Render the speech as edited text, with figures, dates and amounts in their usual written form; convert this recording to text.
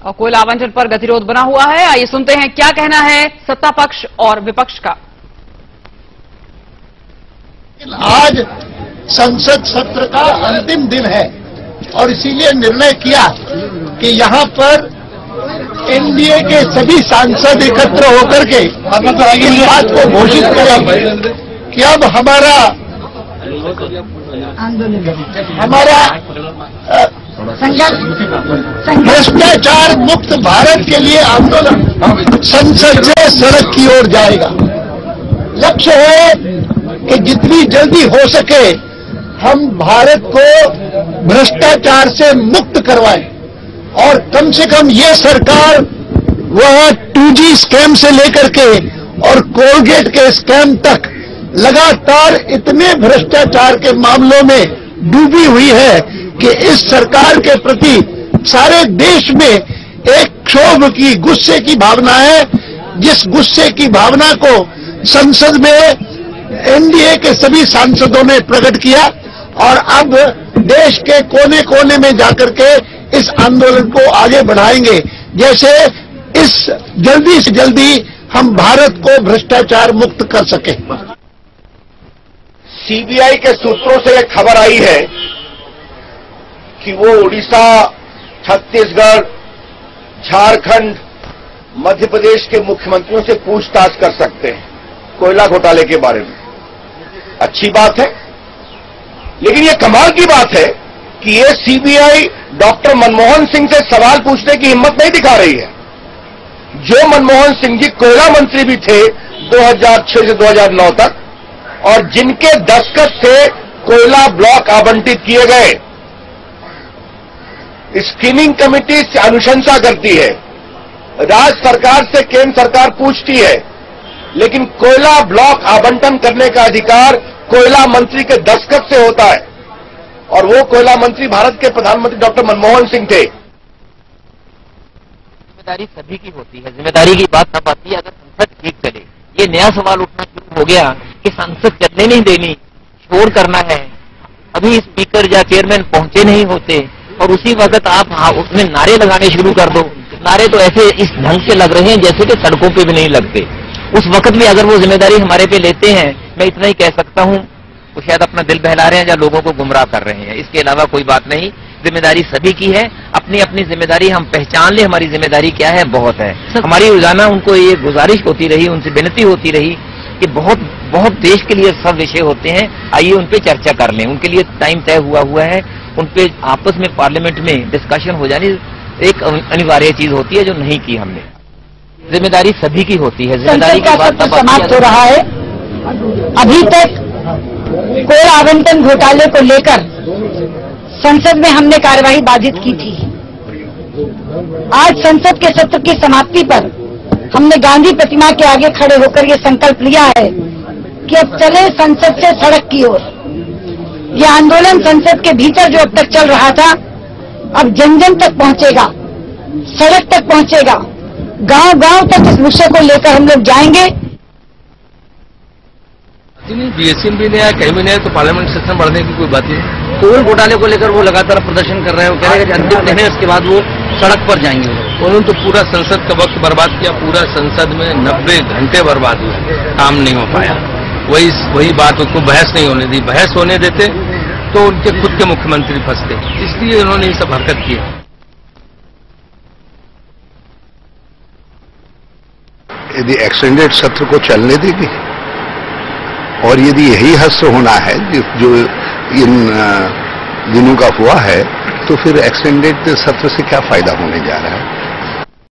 और कोयला आवंटन पर गतिरोध बना हुआ है। आइए सुनते हैं क्या कहना है सत्ता पक्ष और विपक्ष का। आज संसद सत्र का अंतिम दिन है और इसीलिए निर्णय किया कि यहां पर एनडीए के सभी सांसद एकत्र होकर के इस बात को घोषित करें कि अब हमारा भ्रष्टाचार मुक्त भारत के लिए आंदोलन संसद से सड़क की ओर जाएगा। लक्ष्य है कि जितनी जल्दी हो सके हम भारत को भ्रष्टाचार से मुक्त करवाएं और कम से कम ये सरकार वह 2G स्कैम से लेकर के और कोलगेट के स्कैम तक लगातार इतने भ्रष्टाचार के मामलों में डूबी हुई है कि इस सरकार के प्रति सारे देश में एक क्षोभ की, गुस्से की भावना है। जिस गुस्से की भावना को संसद में एनडीए के सभी सांसदों ने प्रकट किया और अब देश के कोने कोने में जाकर के इस आंदोलन को आगे बढ़ाएंगे, जैसे इस जल्दी से जल्दी हम भारत को भ्रष्टाचार मुक्त कर सके। सीबीआई के सूत्रों से एक खबर आई है कि वो उड़ीसा, छत्तीसगढ़, झारखंड, मध्य प्रदेश के मुख्यमंत्रियों से पूछताछ कर सकते हैं कोयला घोटाले के बारे में। अच्छी बात है, लेकिन ये कमाल की बात है कि ये सीबीआई डॉक्टर मनमोहन सिंह से सवाल पूछने की हिम्मत नहीं दिखा रही है। जो मनमोहन सिंह जी कोयला मंत्री भी थे 2006 से 2009 तक और जिनके दस्तखत से कोयला ब्लॉक आवंटित किए गए। स्क्रीनिंग कमेटी से अनुशंसा करती है, राज्य सरकार से केंद्र सरकार पूछती है, लेकिन कोयला ब्लॉक आवंटन करने का अधिकार कोयला मंत्री के दस्तखत से होता है और वो कोयला मंत्री भारत के प्रधानमंत्री डॉक्टर मनमोहन सिंह थे। जिम्मेदारी सभी की होती है, जिम्मेदारी की बात तब आती है अगर संसद ठीक चले। ये नया सवाल उठना शुरू हो गया कि संसद चलने नहीं देनी, शोर करना है। अभी स्पीकर या चेयरमैन पहुंचे नहीं होते और उसी वक्त आप उसमें नारे लगाने शुरू कर दो। नारे तो ऐसे इस ढंग से लग रहे हैं जैसे कि सड़कों पे भी नहीं लगते। उस वक्त भी अगर वो जिम्मेदारी हमारे पे लेते हैं, मैं इतना ही कह सकता हूं, वो शायद अपना दिल बहला रहे हैं या लोगों को गुमराह कर रहे हैं। इसके अलावा कोई बात नहीं। जिम्मेदारी सभी की है, अपनी अपनी जिम्मेदारी हम पहचान ले। हमारी जिम्मेदारी क्या है, बहुत है। हमारी रोजाना उनको ये गुजारिश होती रही, उनसे विनती होती रही कि बहुत बहुत देश के लिए सब विषय होते हैं, आइए उन पे चर्चा कर लें। उनके लिए टाइम तय हुआ है, उन पे आपस में पार्लियामेंट में डिस्कशन हो जानी एक अनिवार्य चीज होती है जो नहीं की हमने। जिम्मेदारी सभी की होती है। जिम्मेदारी की बात समाप्त हो रहा है। अभी तक कोयला आवंटन घोटाले को लेकर संसद में हमने कार्यवाही बाधित की थी। आज संसद के सत्र की समाप्ति पर हमने गांधी प्रतिमा के आगे खड़े होकर ये संकल्प लिया है कि अब चले संसद से सड़क की ओर। ये आंदोलन संसद के भीतर जो अब तक चल रहा था, अब जन जन तक पहुंचेगा, सड़क तक पहुंचेगा, गांव-गांव तक इस विषय को लेकर हम लोग जाएंगे। बीएसएम भी नहीं आया, कहीं भी नहीं आया, तो पार्लियामेंट सेशन बढ़ने की कोई बात ही नहीं। कोल घोटाले को लेकर वो लगातार प्रदर्शन कर रहे हैं। वो कह रहे हैं कि अंतिम दिन है, उसके बाद वो सड़क पर जाएंगे। उन्होंने तो पूरा संसद का वक्त बर्बाद किया। पूरा संसद में 90 घंटे बर्बाद हुए, काम नहीं हो पाया। वही बात, उसको बहस नहीं होने दी। बहस होने देते तो उनके खुद के मुख्यमंत्री फंसते, इसलिए उन्होंने ये सब हरकत की। यदि एक्सटेंडेड सत्र को चलने देगी और यदि यही हश्र होना है जो इन दिनों का हुआ है, तो फिर एक्सटेंडेड सत्र से क्या फायदा होने जा रहा है।